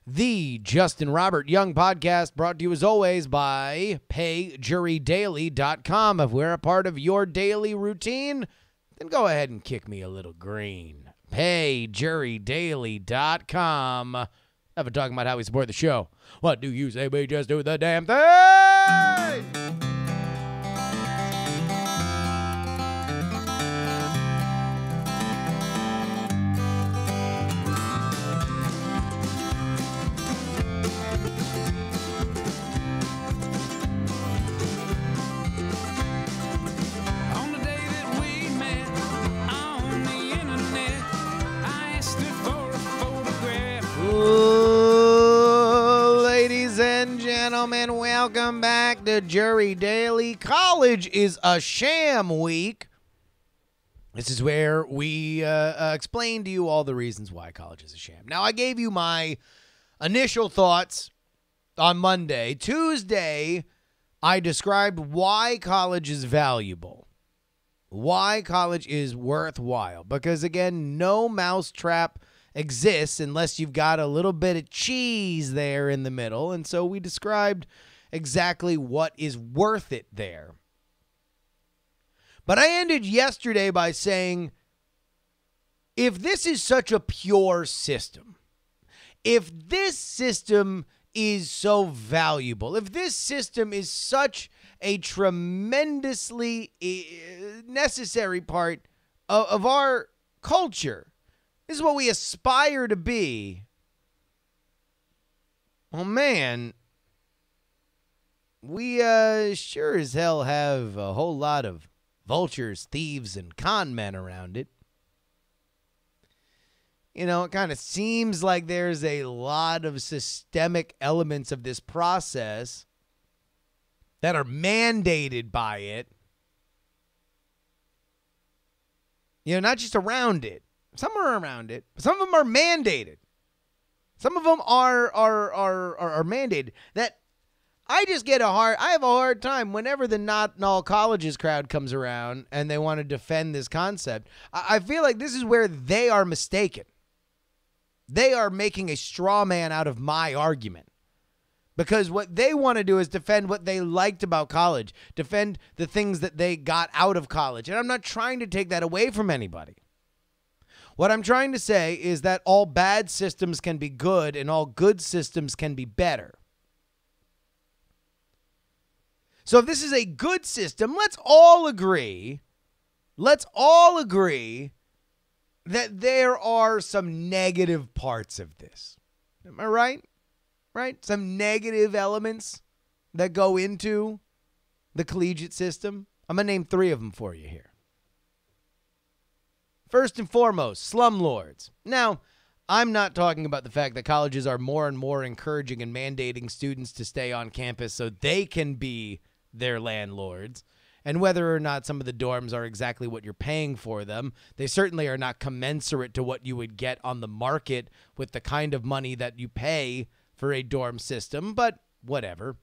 The Justin Robert Young podcast, brought to you as always by PayJuryDaily.com. If we're a part of your daily routine, then go ahead and kick me a little green. PayJuryDaily.com. I've been talking about how we support the show. What do you say we just do the damn thing? Ladies and gentlemen, welcome back to JuRY Daily. College is a sham week. This is where we explain to you all the reasons why college is a sham. Now, I gave you my initial thoughts on Monday. Tuesday, I described why college is valuable, why college is worthwhile. Because, again, no mousetrap exists unless you've got a little bit of cheese there in the middle. And so we described exactly what is worth it there. But I ended yesterday by saying, if this is such a pure system, if this system is so valuable, if this system is such a tremendously necessary part of our culture, this is what we aspire to be. Oh, man, we sure as hell have a whole lot of vultures, thieves, and con men around it. You know, it kind of seems like there's a lot of systemic elements of this process that are mandated by it. You know, not just around it. Some are around it. Some of them are mandated. Some of them are mandated. That I have a hard time whenever the not in all colleges crowd comes around and they want to defend this concept. I feel like this is where they are mistaken. They are making a straw man out of my argument. Because what they want to do is defend what they liked about college, defend the things that they got out of college. And I'm not trying to take that away from anybody. What I'm trying to say is that all bad systems can be good and all good systems can be better. So if this is a good system, let's all agree that there are some negative parts of this. Am I right? Right? Some negative elements that go into the collegiate system. I'm going to name 3 of them for you here. First and foremost, slumlords. Now, I'm not talking about the fact that colleges are more and more encouraging and mandating students to stay on campus so they can be their landlords. And whether or not some of the dorms are exactly what you're paying for them, they certainly are not commensurate to what you would get on the market with the kind of money that you pay for a dorm system, but whatever.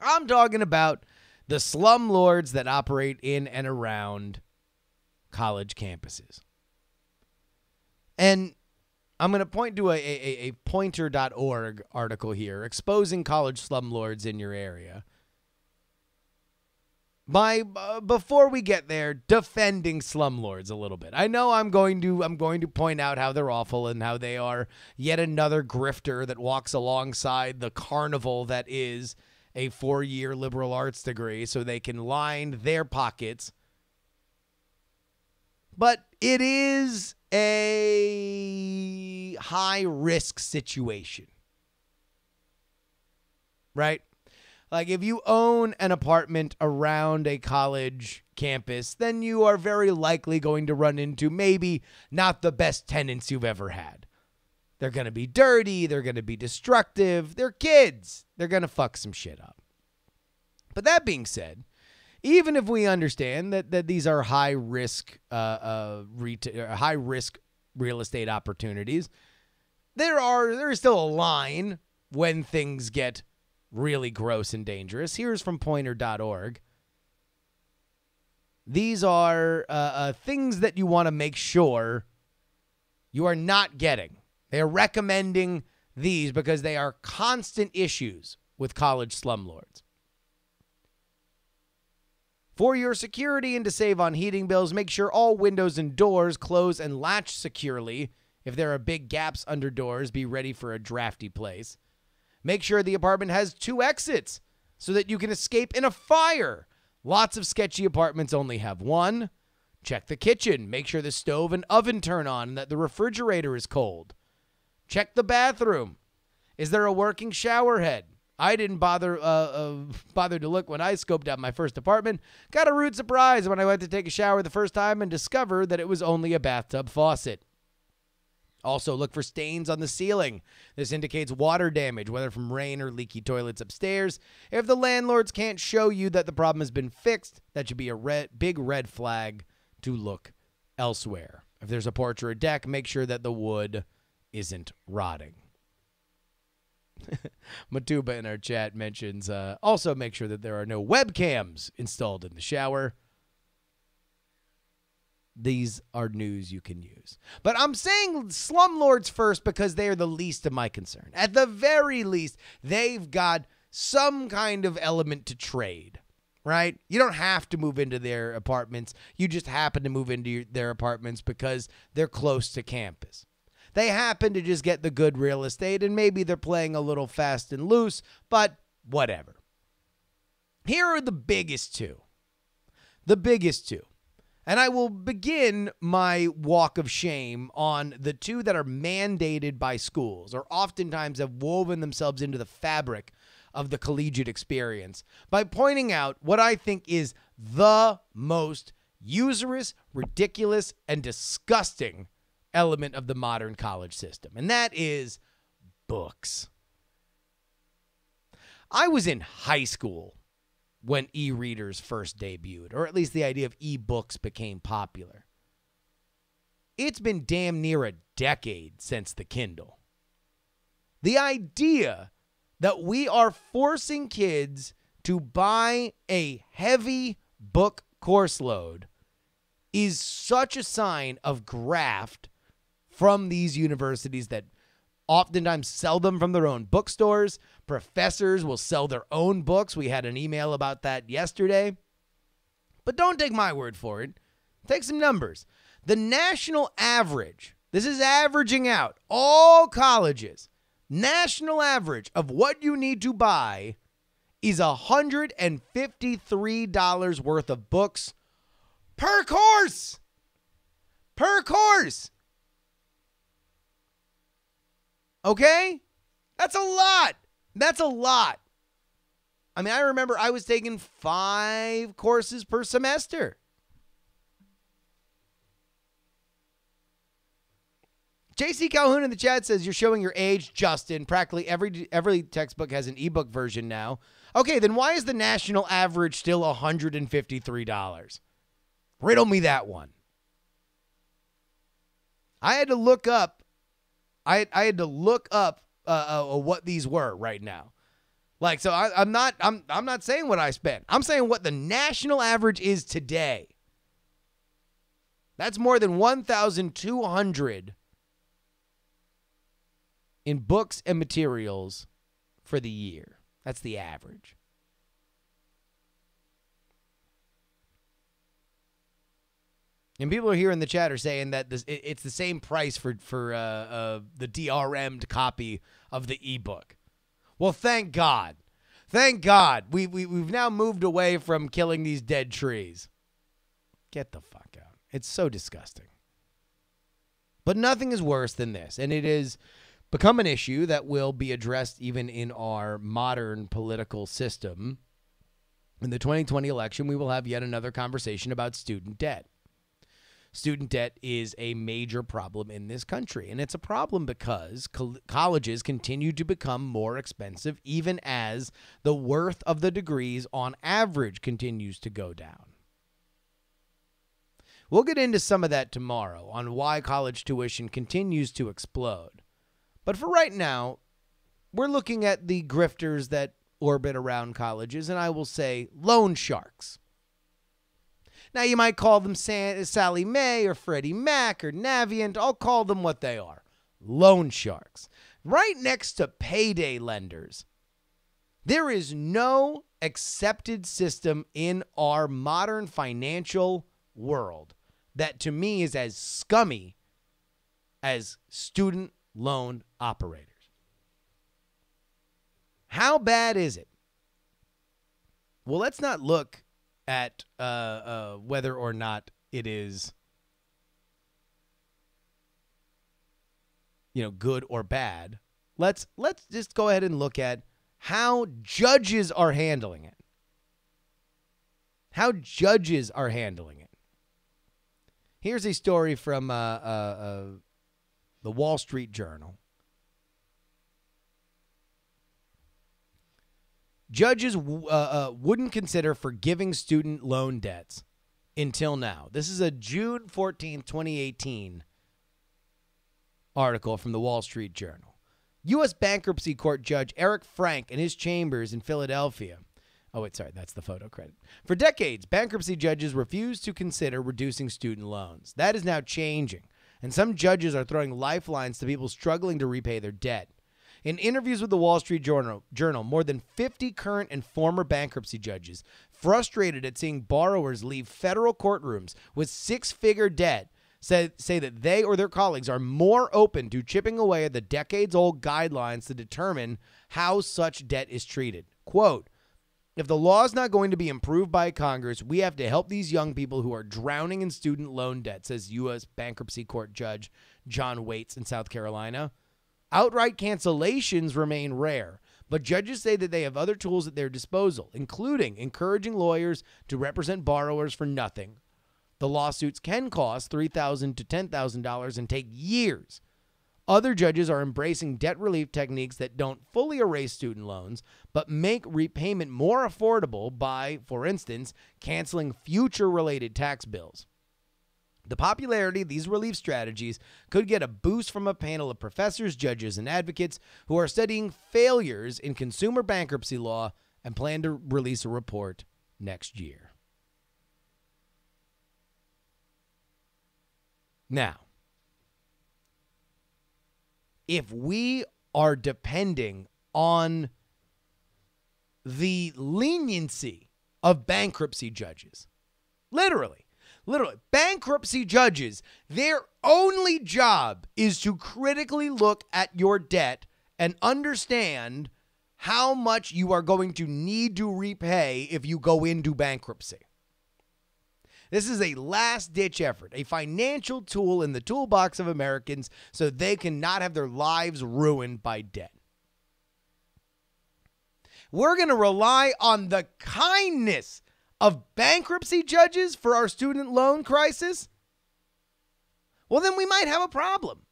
I'm talking about the slumlords that operate in and around college campuses. And I'm going to point to a pointer.org article here exposing college slumlords in your area. Before we get there, defending slumlords a little bit. I know I'm going to point out how they're awful and how they are yet another grifter that walks alongside the carnival that is a 4-year liberal arts degree so they can line their pockets. But it is a high-risk situation, right? Like if you own an apartment around a college campus, then you are very likely going to run into maybe not the best tenants you've ever had. They're going to be dirty. They're going to be destructive. They're kids. They're going to fuck some shit up. But that being said, even if we understand that these are high risk real estate opportunities, there is still a line when things get really gross and dangerous. Here's from pointer.org. These are things that you want to make sure you are not getting They are recommending these because they are constant issues with college slumlords. For your security and to save on heating bills, make sure all windows and doors close and latch securely. If there are big gaps under doors, be ready for a drafty place. Make sure the apartment has 2 exits so that you can escape in a fire. Lots of sketchy apartments only have 1. Check the kitchen. Make sure the stove and oven turn on and that the refrigerator is cold. Check the bathroom. Is there a working shower head? I didn't bother to look when I scoped out my first apartment. Got a rude surprise when I went to take a shower the first time and discovered that it was only a bathtub faucet. Also, look for stains on the ceiling. This indicates water damage, whether from rain or leaky toilets upstairs. If the landlords can't show you that the problem has been fixed, that should be a big red flag to look elsewhere. If there's a porch or a deck, make sure that the wood isn't rotting. Matuba in our chat mentions, also make sure that there are no webcams installed in the shower. These are news you can use. But I'm saying slumlords first because they are the least of my concern. At the very least, they've got some kind of element to trade, right? You don't have to move into their apartments. You just happen to move into their apartments because they're close to campus. They happen to just get the good real estate, and maybe they're playing a little fast and loose, but whatever. Here are the biggest two. The biggest two. And I will begin my walk of shame on the 2 that are mandated by schools or oftentimes have woven themselves into the fabric of the collegiate experience by pointing out what I think is the most usurious, ridiculous, and disgusting element of the modern college system, and that is books. I was in high school when e-readers first debuted, or at least the idea of e-books became popular. It's been damn near a decade since the Kindle. The idea that we are forcing kids to buy a heavy book course load is such a sign of graft from these universities that oftentimes sell them from their own bookstores. Professors will sell their own books. We had an email about that yesterday. But don't take my word for it. Take some numbers. The national average, this is averaging out all colleges, national average of what you need to buy is $153 worth of books per course. Per course. Okay? That's a lot. That's a lot. I mean, I remember I was taking 5 courses per semester. JC Calhoun in the chat says, you're showing your age, Justin. Practically every textbook has an ebook version now. Okay, then why is the national average still $153? Riddle me that one. I had to look up what these were right now. Like, so I'm not saying what I spent. I'm saying what the national average is today. That's more than 1,200 in books and materials for the year. That's the average. And people are here in the chat are saying that it's the same price for the DRM'd copy of the ebook. Well, thank God. Thank God. We've now moved away from killing these dead trees. Get the fuck out. It's so disgusting. But nothing is worse than this, and it has become an issue that will be addressed even in our modern political system. In the 2020 election, we will have yet another conversation about student debt. Student debt is a major problem in this country, and it's a problem because colleges continue to become more expensive even as the worth of the degrees on average continues to go down. We'll get into some of that tomorrow on why college tuition continues to explode. But for right now, we're looking at the grifters that orbit around colleges, and I will say loan sharks. Now, you might call them Sally Mae or Freddie Mac or Navient. I'll call them what they are. loan sharks, right next to payday lenders. There is no accepted system in our modern financial world that to me is as scummy as student loan operators. How bad is it? Well, let's not look at whether or not it is, good or bad. Let's just go ahead and look at how judges are handling it. How judges are handling it. Here's a story from the Wall Street Journal. Judges wouldn't consider forgiving student loan debts until now. This is a June 14th, 2018 article from the Wall Street Journal. U.S. Bankruptcy Court Judge Eric Frank and his chambers in Philadelphia. Oh, wait, sorry, that's the photo credit. For decades, bankruptcy judges refused to consider reducing student loans. That is now changing, and some judges are throwing lifelines to people struggling to repay their debt. In interviews with the Wall Street Journal, more than 50 current and former bankruptcy judges, frustrated at seeing borrowers leave federal courtrooms with six-figure debt, say that they or their colleagues are more open to chipping away at the decades-old guidelines to determine how such debt is treated. Quote, if the law is not going to be improved by Congress, we have to help these young people who are drowning in student loan debt, says U.S. Bankruptcy Court Judge John Waits in South Carolina. Outright cancellations remain rare, but judges say that they have other tools at their disposal, including encouraging lawyers to represent borrowers for nothing. The lawsuits can cost $3,000 to $10,000 and take years. Other judges are embracing debt relief techniques that don't fully erase student loans, but make repayment more affordable by, for instance, canceling future-related tax bills. The popularity of these relief strategies could get a boost from a panel of professors, judges, and advocates who are studying failures in consumer bankruptcy law and plan to release a report next year. Now, if we are depending on the leniency of bankruptcy judges, literally, bankruptcy judges, their only job is to critically look at your debt and understand how much you are going to need to repay if you go into bankruptcy. This is a last-ditch effort, a financial tool in the toolbox of Americans so they cannot have their lives ruined by debt. We're going to rely on the kindness of bankruptcy judges for our student loan crisis? Well, then we might have a problem.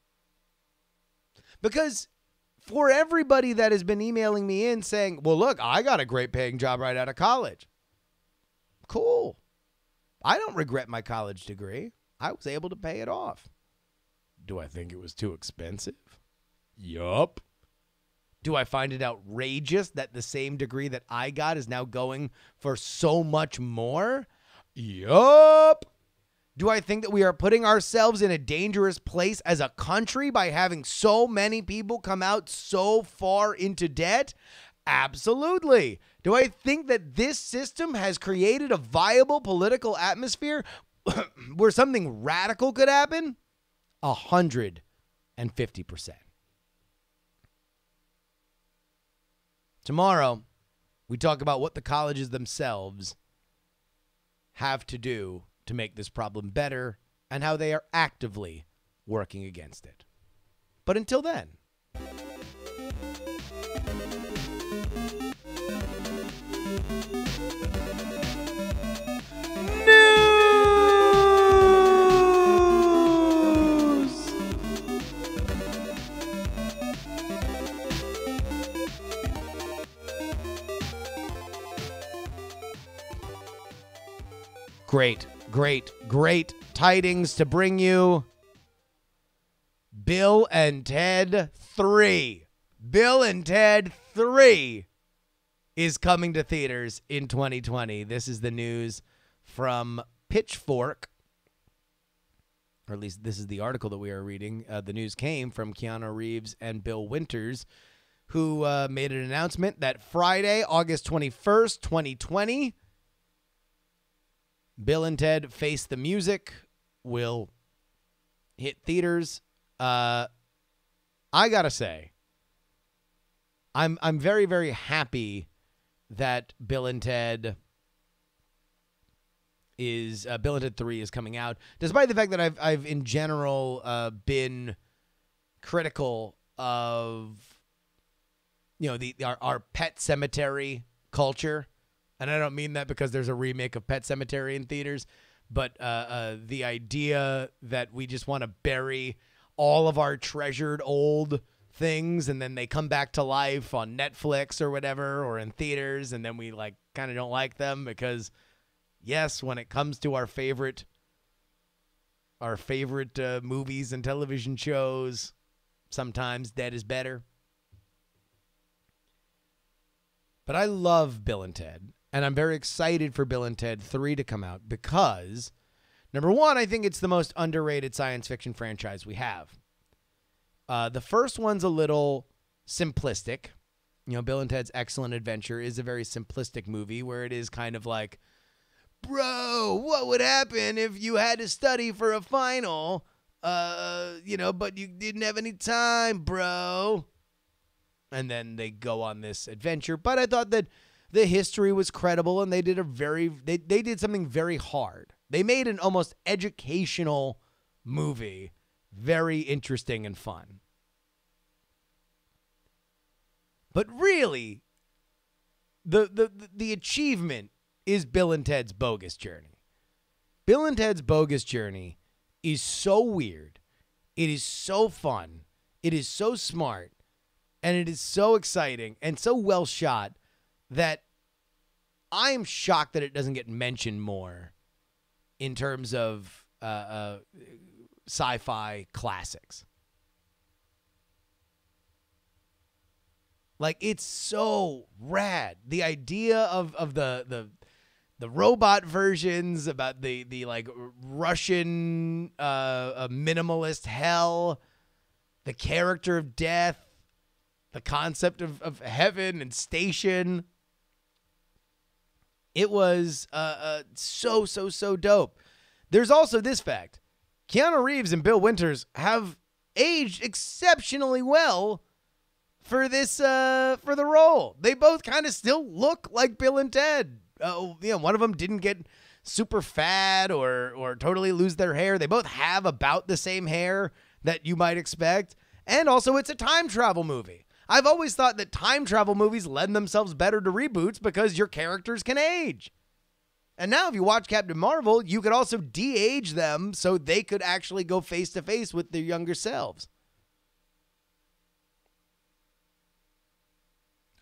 Because for everybody that has been emailing me in saying, well, look, I got a great paying job right out of college. Cool. I don't regret my college degree. I was able to pay it off. Do I think it was too expensive? Yup. Do I find it outrageous that the same degree that I got is now going for so much more? Yup. Do I think that we are putting ourselves in a dangerous place as a country by having so many people come out so far into debt? Absolutely. Do I think that this system has created a viable political atmosphere where something radical could happen? 150%. Tomorrow, we talk about what the colleges themselves have to do to make this problem better and how they are actively working against it. But until then, Great tidings to bring you. Bill and Ted 3. Bill and Ted 3 is coming to theaters in 2020. This is the news from Pitchfork. or at least this is the article that we are reading. The news came from Keanu Reeves and Bill Winters, who made an announcement that Friday, August 21st, 2020, Bill and Ted Face the Music will hit theaters. I gotta say, I'm very, very happy that Bill and Ted 3 is coming out, despite the fact that I've in general been critical of our Pet Cemetery culture, and I don't mean that because there's a remake of Pet Cemetery in theaters, but the idea that we just want to bury all of our treasured old things and then they come back to life on Netflix or whatever, or in theaters, and then we kind of don't like them because, yes, when it comes to our favorite movies and television shows, sometimes dead is better. But I love Bill and Ted, and I'm very excited for Bill and Ted 3 to come out because, number one, I think it's the most underrated science fiction franchise we have. The first one's a little simplistic. Bill and Ted's Excellent Adventure is a very simplistic movie where it is kind of like, bro, what would happen if you had to study for a final, but you didn't have any time, bro? And then they go on this adventure. But I thought that the history was credible, and they did they did something very hard. They made an almost educational movie, very interesting and fun. But really, the achievement is Bill and Ted's Bogus Journey. Bill and Ted's Bogus Journey is so weird. It is so fun. It is so smart. And it is so exciting and so well shot that I am shocked that it doesn't get mentioned more in terms of sci-fi classics. It's so rad. The idea of the robot versions, about the Russian minimalist hell, the character of death, the concept of heaven and station. It was so dope. There's also this fact. Keanu Reeves and Bill Winters have aged exceptionally well for the role. They both kind of still look like Bill and Ted. One of them didn't get super fat or totally lose their hair. They both have about the same hair that you might expect. And also, it's a time travel movie. I've always thought that time travel movies lend themselves better to reboots because your characters can age. And now if you watch Captain Marvel, you could also de-age them so they could actually go face-to-face with their younger selves.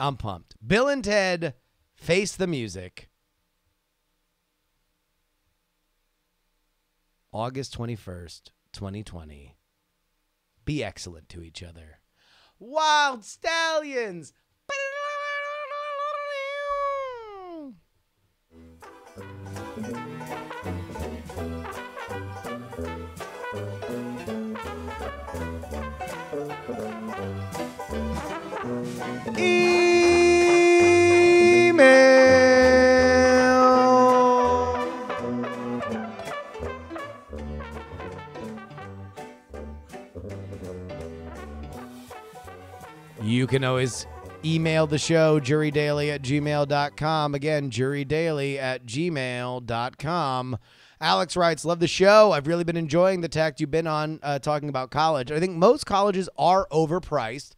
I'm pumped. Bill and Ted Face the Music. August 21st, 2020. Be excellent to each other. Wild Stallions. You can always email the show, jurydaily@gmail.com. Again, jurydaily@gmail.com. Alex writes, love the show. I've really been enjoying the tact you've been on talking about college. I think most colleges are overpriced,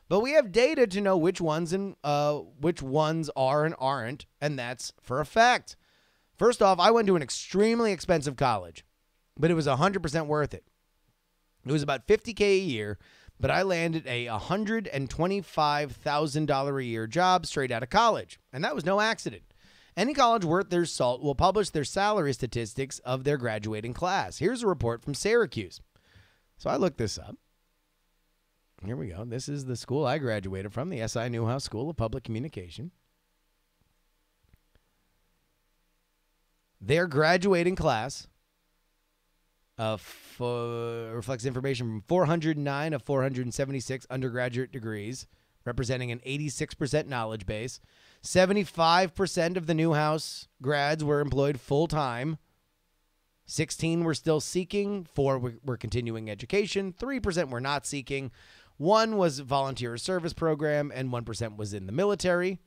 but we have data to know which ones are and aren't, and that's for a fact. First off, I went to an extremely expensive college, but it was 100% worth it. It was about $50K a year, but I landed a $125,000 a year job straight out of college, and that was no accident. Any college worth their salt will publish their salary statistics of their graduating class. Here's a report from Syracuse. So I looked this up. Here we go. This is the school I graduated from, the S.I. Newhouse School of Public Communication. Their graduating class reflects information from 409 of 476 undergraduate degrees, representing an 86% knowledge base. 75% of the Newhouse grads were employed full-time. 16 were still seeking. 4 were continuing education. 3% were not seeking. 1 was volunteer service program, and 1% was in the military.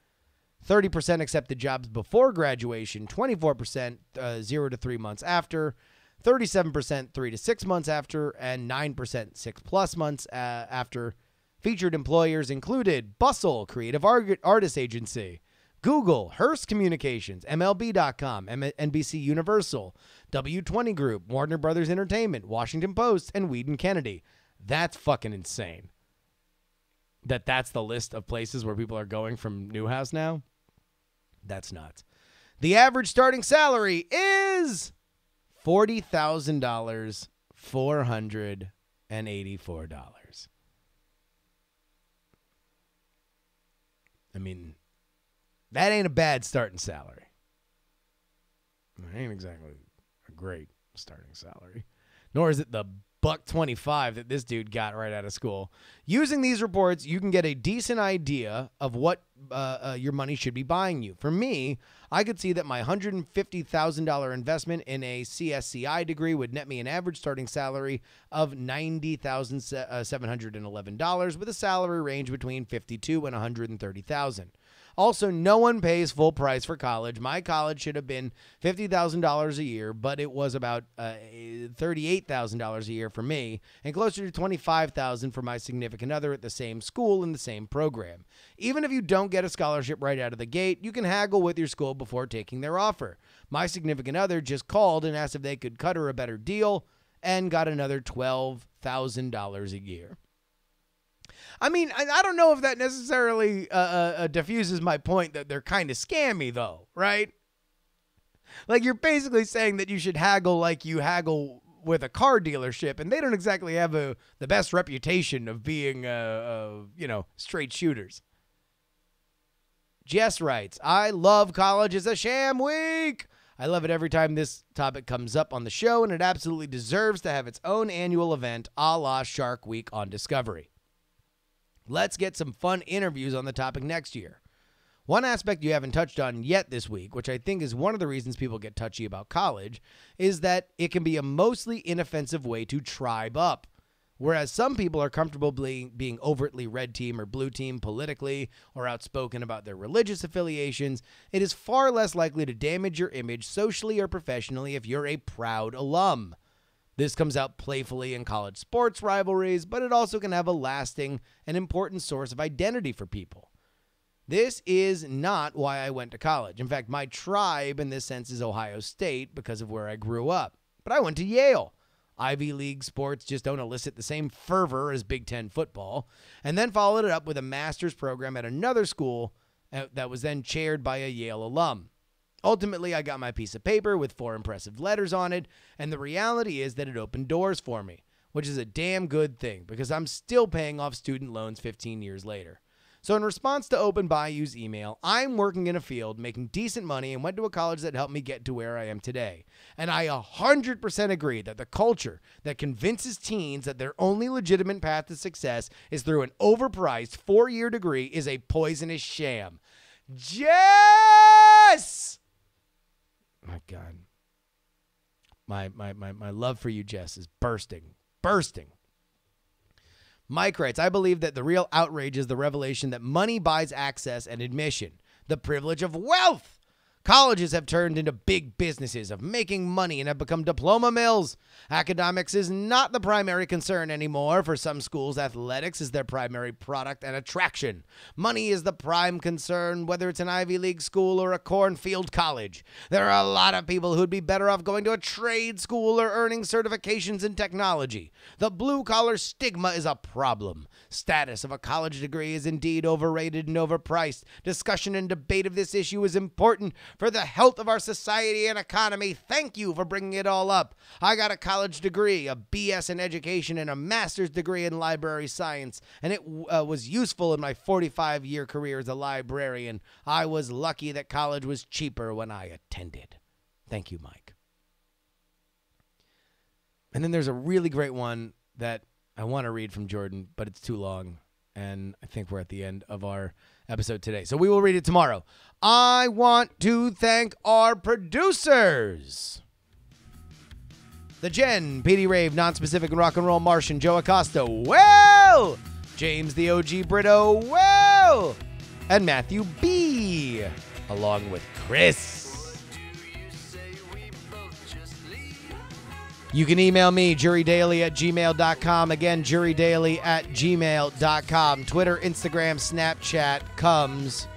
30% accepted jobs before graduation. 24% 0 to 3 months after. 37% 3 to 6 months after, and 9% 6+ months after. Featured employers included Bustle, Creative Artists Agency, Google, Hearst Communications, MLB.com, NBC Universal, W20 Group, Warner Brothers Entertainment, Washington Post, and Weed & Kennedy. That's fucking insane. That's the list of places where people are going from Newhouse now. That's nuts. The average starting salary is $40,000, $484. I mean, that ain't a bad starting salary. It ain't exactly a great starting salary. Nor is it the $125 that this dude got right out of school. Using these reports, you can get a decent idea of what your money should be buying you. For me, I could see that my $150,000 investment in a CSCI degree would net me an average starting salary of $90,711 with a salary range between $52,000 and $130,000. Also, no one pays full price for college. My college should have been $50,000 a year, but it was about $38,000 a year for me and closer to $25,000 for my significant other at the same school in the same program. Even if you don't get a scholarship right out of the gate, you can haggle with your school before taking their offer. My significant other just called and asked if they could cut her a better deal and got another $12,000 a year. I mean, I don't know if that necessarily diffuses my point that they're kind of scammy, though, right? Like, you're basically saying that you should haggle like you haggle with a car dealership, and they don't exactly have the best reputation of being, straight shooters. Jess writes, I love college as a sham week. I love it every time this topic comes up on the show, and it absolutely deserves to have its own annual event a la Shark Week on Discovery. Let's get some fun interviews on the topic next year. One aspect you haven't touched on yet this week, which I think is one of the reasons people get touchy about college, is that it can be a mostly inoffensive way to tribe up. Whereas some people are comfortable being overtly red team or blue team politically or outspoken about their religious affiliations, it is far less likely to damage your image socially or professionally if you're a proud alum. This comes out playfully in college sports rivalries, but it also can have a lasting and important source of identity for people. This is not why I went to college. In fact, my tribe in this sense is Ohio State because of where I grew up. But I went to Yale. Ivy League sports just don't elicit the same fervor as Big Ten football, and then followed it up with a master's program at another school that was then chaired by a Yale alum. Ultimately, I got my piece of paper with 4 impressive letters on it, and the reality is that it opened doors for me, which is a damn good thing because I'm still paying off student loans 15 years later. So in response to Open Bayou's email, I'm working in a field, making decent money, and went to a college that helped me get to where I am today. And I 100% agree that the culture that convinces teens that their only legitimate path to success is through an overpriced 4-year degree is a poisonous sham. Jess! My God. My love for you, Jess, is bursting. Mike writes, I believe that the real outrage is the revelation that money buys access and admission, the privilege of wealth. Colleges have turned into big businesses of making money and have become diploma mills. Academics is not the primary concern anymore. For some schools, athletics is their primary product and attraction. Money is the prime concern, whether it's an Ivy League school or a cornfield college. There are a lot of people who'd be better off going to a trade school or earning certifications in technology. The blue-collar stigma is a problem. Status of a college degree is indeed overrated and overpriced. Discussion and debate of this issue is important for the health of our society and economy. Thank you for bringing it all up. I got a college degree, a BS in education, and a master's degree in library science, and it was useful in my 45-year career as a librarian. I was lucky that college was cheaper when I attended. Thank you, Mike. And then there's a really great one that I want to read from Jordan, but it's too long. And I think we're at the end of our episode today. So we will read it tomorrow. I want to thank our producers. The Jen, PD Rave, Non-Specific and Rock and Roll Martian, Joe Acosta, well, James the OG Brito, well, and Matthew B, along with Chris. You can email me, JuRYDaily@gmail.com. Again, JuRYDaily@gmail.com. Twitter, Instagram, Snapchat comes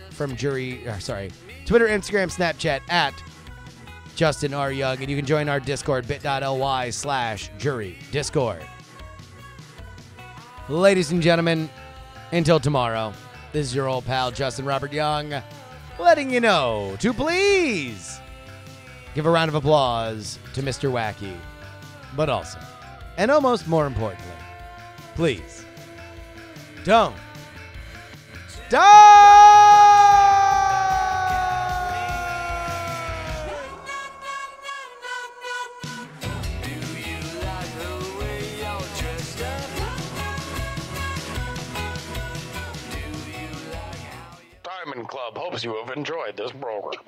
from Twitter, Instagram, Snapchat at Justin R. Young. And you can join our Discord, bit.ly/JuRY Discord. Ladies and gentlemen, until tomorrow, this is your old pal, Justin Robert Young, letting you know to please give a round of applause to Mr. Wacky. But also, and almost more importantly, please, don't. Diamond Club hopes you have enjoyed this program.